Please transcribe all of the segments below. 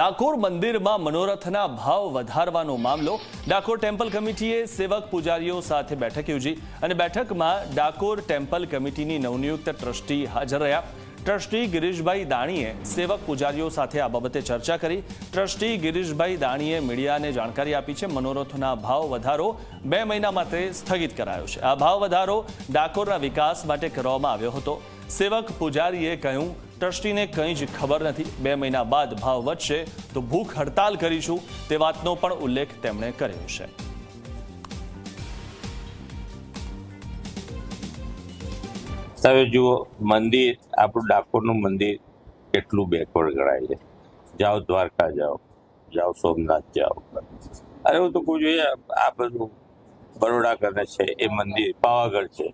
ડાકોર મંદિરમાં મનોરથના ભાવ વધારવાનો મામલો. ડાકોર ટેમ્પલ કમિટીએ સેવક પૂજારીઓ સાથે બેઠક યોજી અને બેઠકમાં ડાકોર ટેમ્પલ કમિટીની નવનિયુક્ત ટ્રસ્ટી હાજર રહ્યા. ટ્રસ્ટી ગિરીશભાઈ દાણીએ સેવક પૂજારીઓ સાથે આ બાબતે ચર્ચા કરી. ટ્રસ્ટી ગિરીશભાઈ દાણીએ મીડિયાને જાણકારી આપી છે મનોરથના ભાવ વધારો 2 મહિના માટે સ્થગિત કરાયો છે. આ ભાવ વધારો ડાકોરના વિકાસ માટે કરવામાં આવ્યો હતો. સેવક પૂજારીએ કહ્યું, ટ્રસ્ટીને કંઈ જ ખબર નથી. 2 મહિના બાદ ભાવ વધશે તો ભૂખ હડતાલ કરીશું, તે વાતનો પણ ઉલ્લેખ તેમણે કર્યો છે. હવે જુઓ, મંદિર આપણું ડાકોરનું મંદિર કેટલું બેકવર્ડ ગણાય છે. જાઓ દ્વારકા જાઓ સોમનાથ જાઓ. અરે હું તો કહું છું, આ બધું બરોડા કરે છે એ મંદિર પાવાગઢ છે,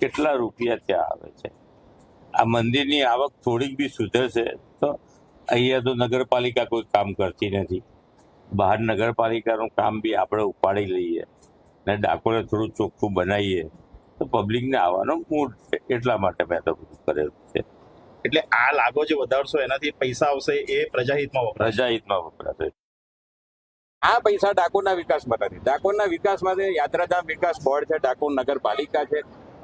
કેટલા રૂપિયા ત્યાં આવે છે. આ મંદિરની આવક થોડીક બી સુધરશે તો અહીંયા તો નગરપાલિકા કોઈ કામ કરતી નથી. બહાર નગરપાલિકાનું કામ બી આપણે ઉપાડી લઈએ ને ડાકોરે થોડું ચોખ્ખું બનાવીએ તો પબ્લિકને આવવાનો મૂડ છે. એટલા માટે મેં તો બધું કરેલું છે. એટલે આ લાગો જે વધારશો એનાથી પૈસા આવશે એ પ્રજાહિતમાં વપરાશે. આ પૈસા ડાકોરના વિકાસમાં નથી. ડાકોરના વિકાસ માટે યાત્રાધામ વિકાસ બોર્ડ છે, ડાકોર નગરપાલિકા છે,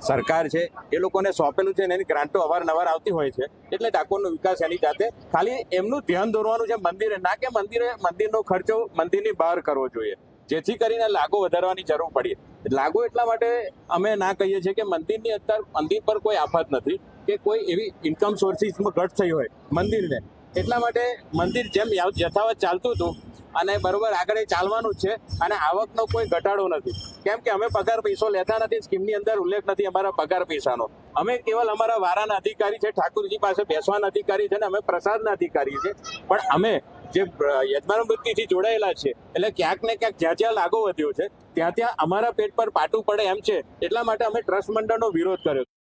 સરકાર છે, એ લોકોને સોંપેલું છે. એની ગ્રાન્ટો અવારનવાર આવતી હોય છે. એટલે ડાકોરનો વિકાસ એની જાતે ખાલી એમનું ધ્યાન દોરવાનું છે મંદિરે, ના કે મંદિરનો ખર્ચો મંદિરની બહાર કરવો જોઈએ, જેથી કરીને લાગો વધારવાની જરૂર પડી. લાગો એટલા માટે અમે ના કહીએ છીએ કે મંદિરની અત્યારે મંદિર પર કોઈ આફત નથી કે કોઈ એવી ઇન્કમ સોર્સિસમાં ઘટ થઈ હોય મંદિરને. એટલા માટે મંદિર જેમ યથાવત ચાલતું હતું અને બરોબર આગળ ચાલવાનું જ છે અને આવકનો કોઈ ઘટાડો નથી. કેમ કે અમે પગાર પૈસો લેતા નથી, સ્કીમની અંદર ઉલ્લેખ નથી અમારા પગાર પૈસાનો. અમે કેવલ અમારા વારાના અધિકારી છે, ઠાકુરજી પાસે બેસવાના અધિકારી છે ને અમે પ્રસાદના અધિકારી છે. પણ અમે જે યજમાન વૃત્તિથી જોડાયેલા છે એટલે ક્યાંક ને ક્યાંક જ્યાં જ્યાં લાગો વધ્યો છે ત્યાં અમારા પેટ પર પાટું પડે એમ છે. એટલા માટે અમે ટ્રસ્ટ મંડળનો વિરોધ કર્યો.